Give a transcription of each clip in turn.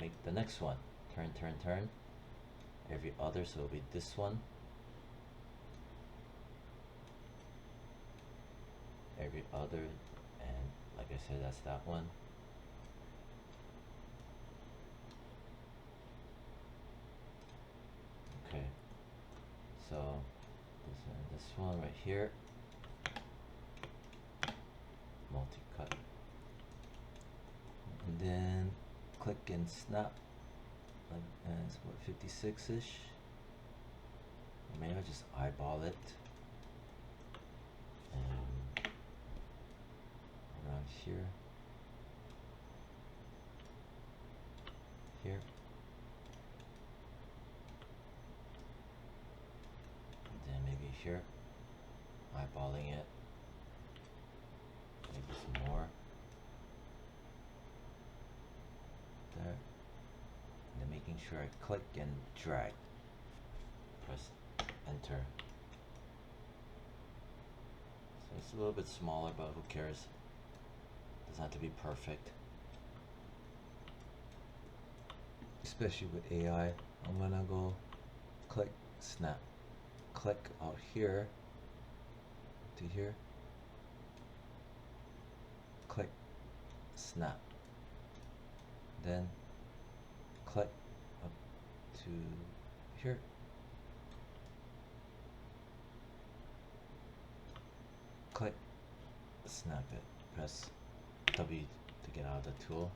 make the next one. Turn, turn, turn. Every other, so it'll be this one. Every other, and like I said, that's that one. Okay, so this one right here, multi-cut, and then click and snap, and it's what, 56-ish. Maybe I just eyeball it, and around here, here, and then maybe here, eyeballing it, maybe some more there, and then making sure I click and drag, press enter. So it's a little bit smaller, but who cares? Doesn't have to be perfect. Especially with AI, I'm gonna go click, snap, click out here to here, click, snap, then click up to here, click, snap it, press W to get out of the tool.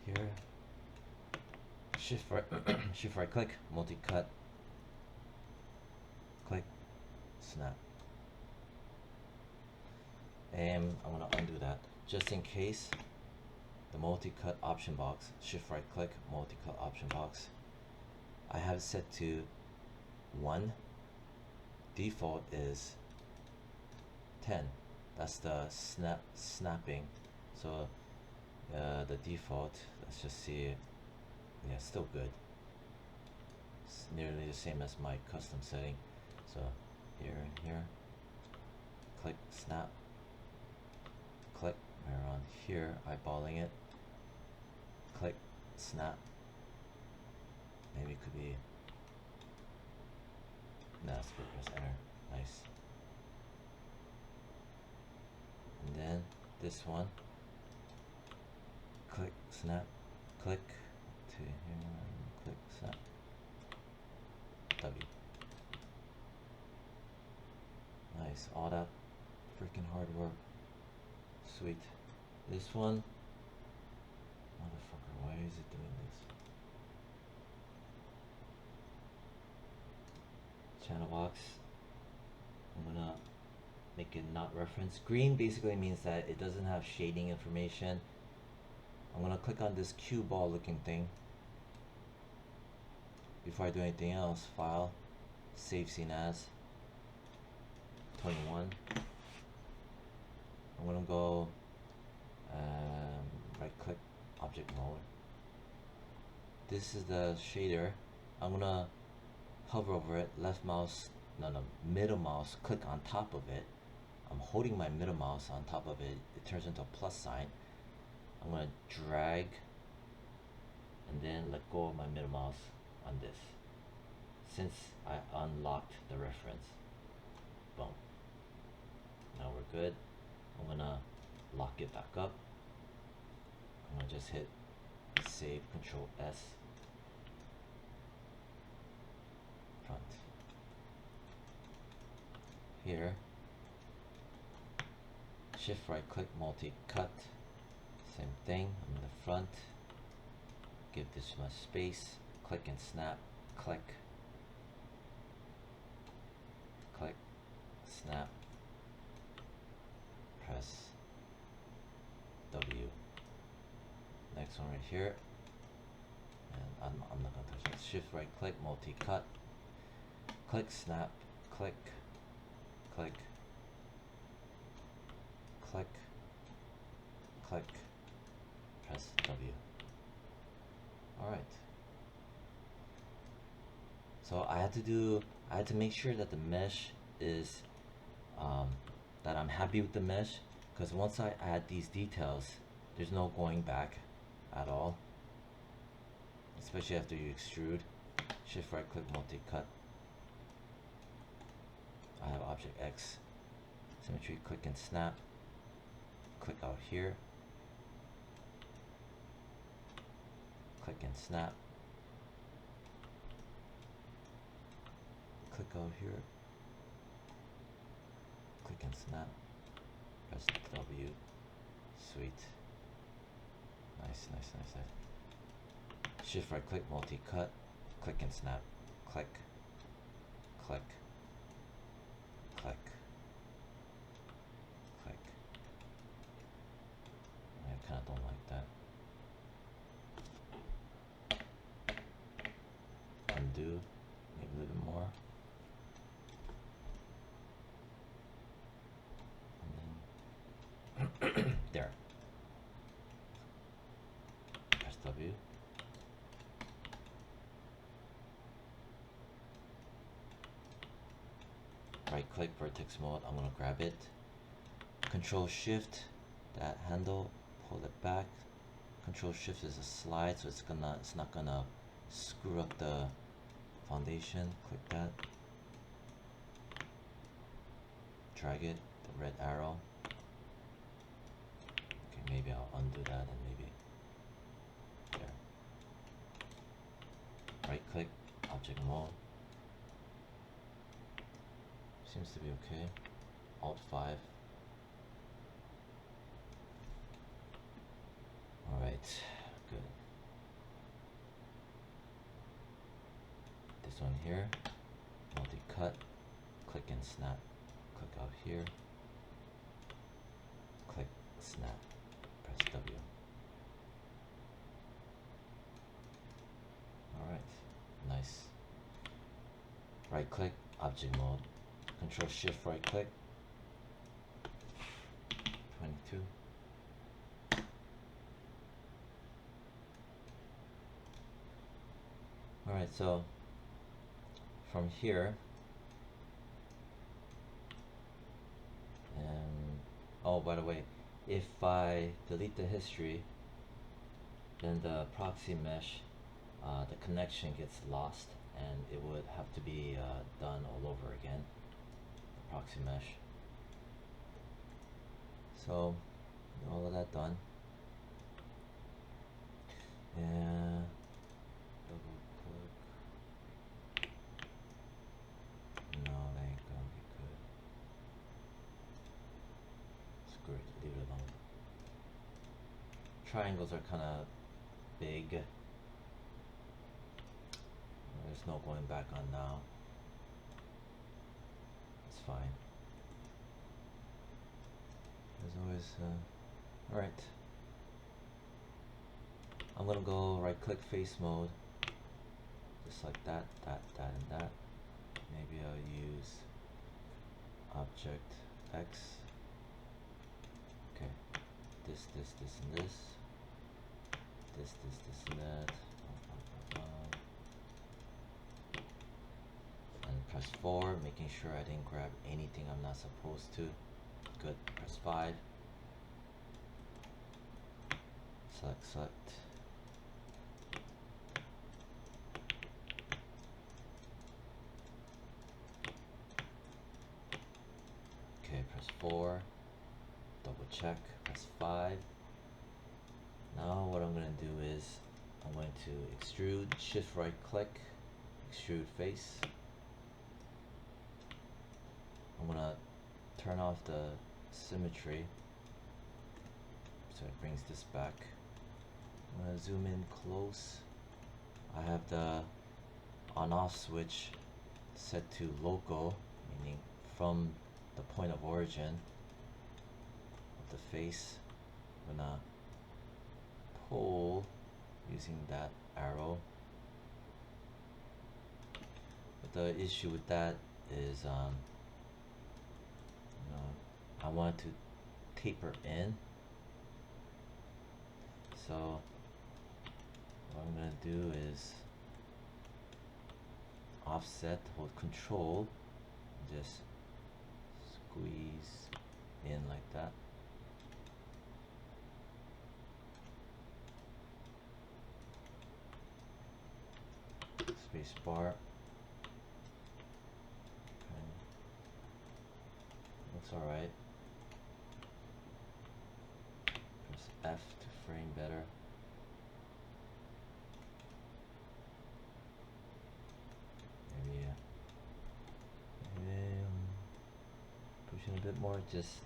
Here, shift right, shift right click, multi-cut, click, snap. And I'm gonna undo that just in case. The multi-cut option box, shift right click, multi-cut option box, I have it set to 1. Default is 10. That's the snapping. So the default, let's just see, yeah, still good. It's nearly the same as my custom setting. So here and here, click, snap, click around here, eyeballing it, click, snap. Maybe it could be, no, it's good, press enter, nice. And then this one, click, snap, click to here, click, snap, W. Nice, all that freaking hard work. Sweet. This one, motherfucker, why is it doing this? Channel box, I'm gonna make it not reference. Green basically means that it doesn't have shading information. I'm gonna click on this cue ball looking thing. Before I do anything else, file, save scene as 21. I'm gonna go right click, object mode. This is the shader. I'm gonna hover over it, left mouse, no, middle mouse, click on top of it. I'm holding my middle mouse on top of it. It turns into a plus sign. I'm gonna drag and then let go of my middle mouse on this, since I unlocked the reference. Boom. Now we're good. I'm gonna lock it back up. I'm gonna just hit save, Control S, front. Here, shift right click, multi-cut, same thing. I'm in the front, give this much space, click and snap, click, click, snap, press W. Next one right here, and I'm not gonna touch it. Shift right click, multi-cut, click, snap, click, click, click, click, press W. Alright. So I had to make sure that the mesh is, that I'm happy with the mesh, because once I add these details, there's no going back at all, especially after you extrude. Shift right click, multi-cut. I have object X, symmetry, click and snap. Click out here, click and snap. Click out here, click and snap. Press W. Sweet. Nice, nice, nice, nice. Shift right click, multi-cut. Click and snap. Click, click, click, click. I kind of don't like that. Undo, maybe a little bit more. And then there. Press W. Right click, vertex mode, I'm gonna grab it. Control shift, that handle, pull it back. Control shift is a slide, so it's not gonna screw up the foundation. Click that. Drag it, the red arrow. Okay, maybe I'll undo that and maybe there. Right click, object mode. Seems to be okay. Alt 5. Alright, good. This one here, multi-cut, click and snap. Click out here, click, snap, press W. Alright, nice. Right click, object mode. Control shift right click. 22. Alright, so from here, and oh, by the way, if I delete the history, then the proxy mesh, the connection gets lost and it would have to be done all over again. Proxy mesh. So all of that done, and double click. No, that ain't gonna be good. Screw it, leave it alone. Triangles are kind of big. There's no going back on now. It's fine. There's always alright. I'm gonna go right click face mode. Just like that, that, and that. Maybe I'll use object X. Okay. This, and this. This, and that. And press 4, making sure I didn't grab anything I'm not supposed to. Good. Press 5. Select. Okay, press 4. Double check. Press 5. Now what I'm going to do is I'm going to extrude, shift right click, extrude face. I'm going to turn off the symmetry so it brings this back. I'm going to zoom in close. I have the on off switch set to local, meaning from the point of origin of the face. I'm going to pull using that arrow. But the issue with that is I want to taper in. So what I'm going to do is offset, hold control, just squeeze in like that. space bar. Okay. Looks alright. Press F to frame better. Maybe pushing a bit more, just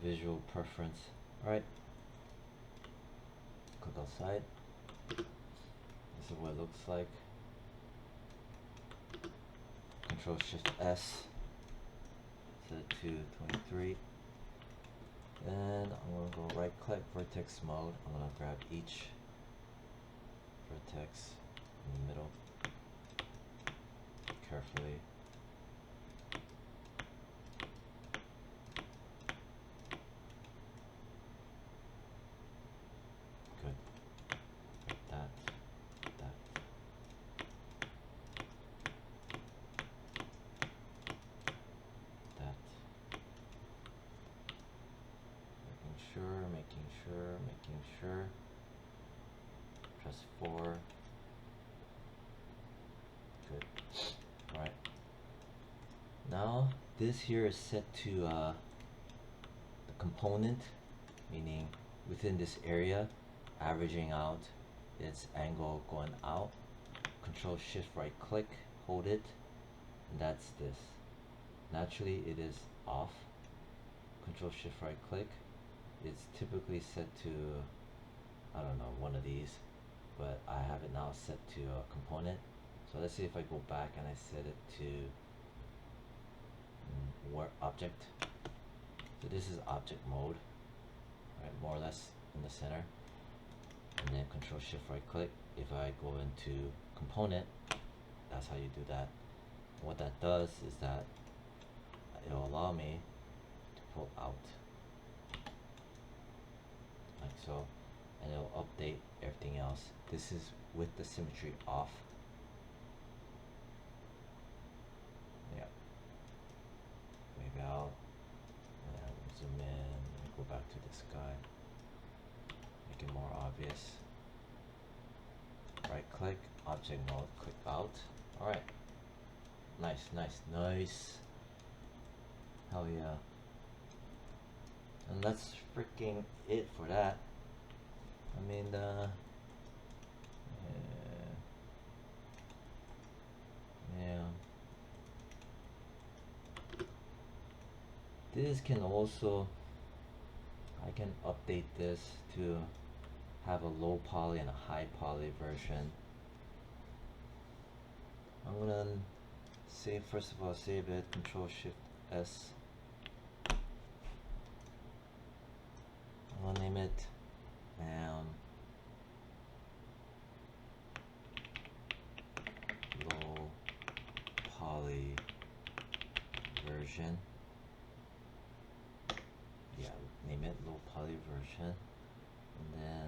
visual preference. Alright. Click outside. This is what it looks like. Control Shift S. Set it to 23. Then I'm going to go right click vertex mode. I'm going to grab each vertex in the middle carefully. Good. That. Making sure. Press 4. Good. Alright. Now this here is set to the component, meaning within this area, averaging out its angle going out. Control Shift right click, hold it, and that's this. Naturally it is off. Control Shift right click. It's typically set to, I don't know, one of these, but I have it now set to a component. So let's see if I go back and I set it to object. So this is object mode, right? More or less in the center. And then Control Shift right click. If I go into component, that's how you do that. And what that does is that it'll allow me to pull out like so, and it'll update everything else. This is with the symmetry off. Yeah. Maybe I'll zoom in and go back to the sky. Make it more obvious. Right click, object mode, click out. Alright. Nice. Hell yeah. And that's freaking it for that. I mean, yeah. This can also, I can update this to have a low poly and a high poly version. I'm gonna save, first of all, save it, Control Shift S. I'm gonna name it low poly version. Yeah, name it low poly version. And then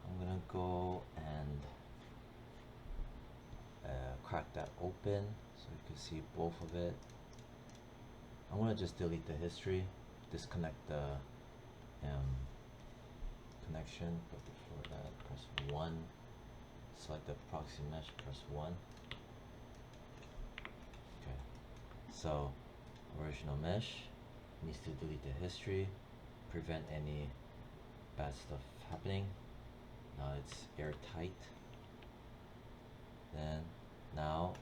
I'm gonna go and crack that open so you can see both of it. I'm gonna just delete the history, disconnect the connection, but before that press 1, select the proxy mesh, press 1. Okay, so original mesh needs to delete the history, prevent any bad stuff happening. Now it's airtight. Then now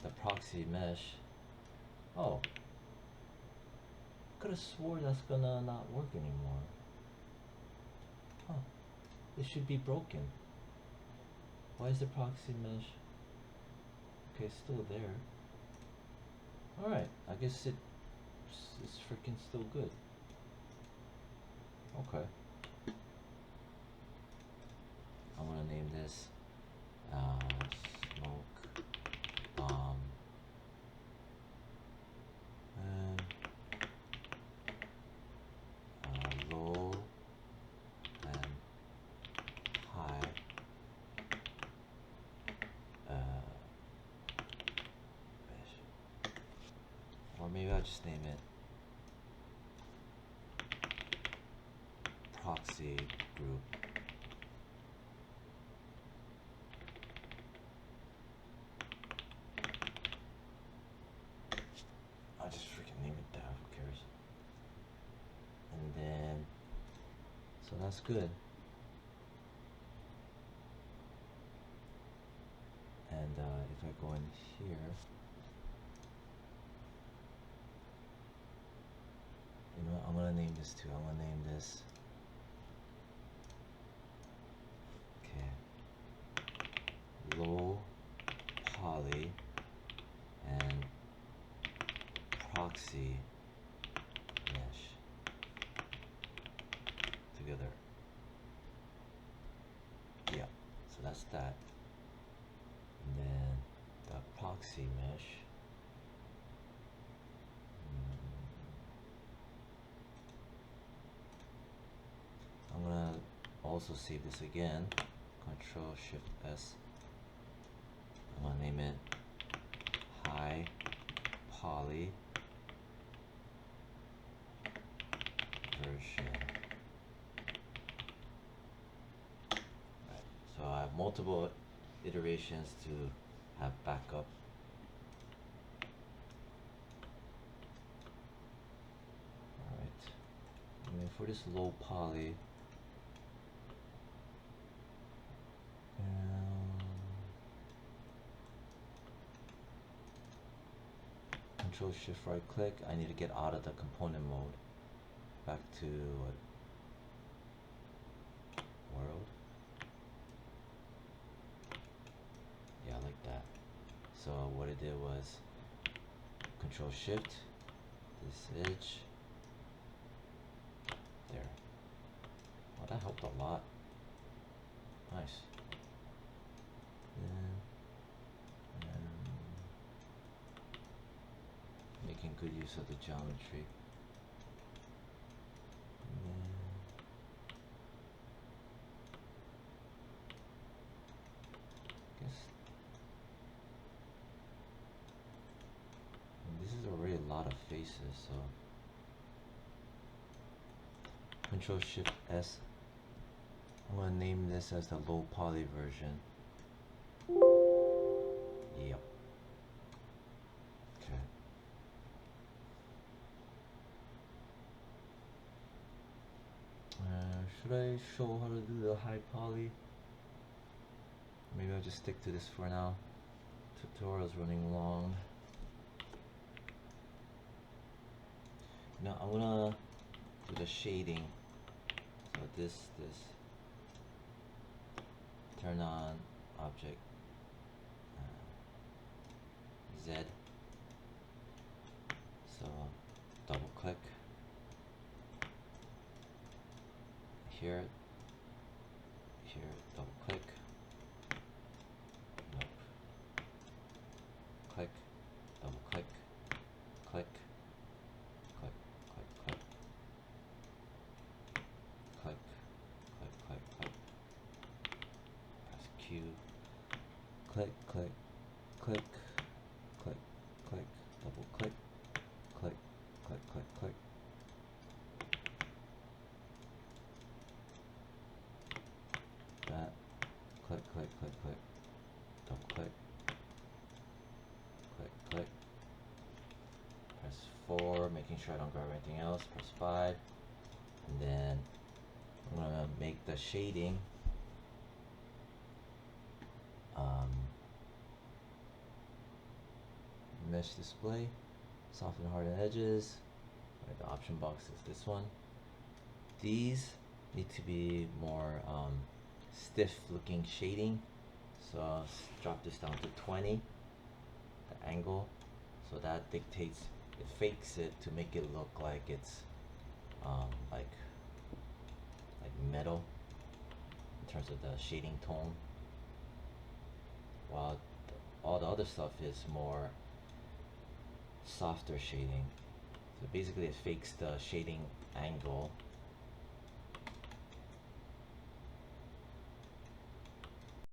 the proxy mesh, oh, could have swore that's gonna not work anymore. Huh, it should be broken. Why is the proxy mesh, okay, it's still there. Alright, I guess it's freaking still good. Okay, I'm gonna name this smoke bomb and low and high mesh. Or maybe I'll just name it proxy group. So that's good. And if I go in here, you know what, I'm gonna name this too. I'm gonna name this, okay, low poly and proxy mesh together. Yeah, so that's that. And then the proxy mesh. I'm gonna also save this again. Control Shift S. I'm gonna name it high poly version. Right. So I have multiple iterations to have backup. Alright. And then for this low poly, Control Shift right click. I need to get out of the component mode. Back to what? World. Yeah, like that. So what I did was Control Shift, this edge, there. Oh, that helped a lot. Nice. And making good use of the geometry. This is already a lot of faces, so Control Shift S. I'm gonna name this as the low poly version. Yep. Okay. Should I show how to do the high poly? Maybe I'll just stick to this for now. Tutorial's running long. Now I'm gonna do the shading. So this, turn on object Z. So double click here, double click, nope, click, double click, click, click, click, click, click, click, click, click, press Q, click, click, click, click, click, double click, click, click, click, click. That, click, click, click, click, double click, click, click, press 4, making sure I don't grab anything else, press 5, and then I'm gonna make the shading mesh display, soften harden edges. Right, the option box is this one. These need to be more stiff looking shading, so I'll drop this down to 20, the angle, so that dictates, it fakes it to make it look like it's like metal in terms of the shading tone, while all the other stuff is more softer shading. So basically it fakes the shading angle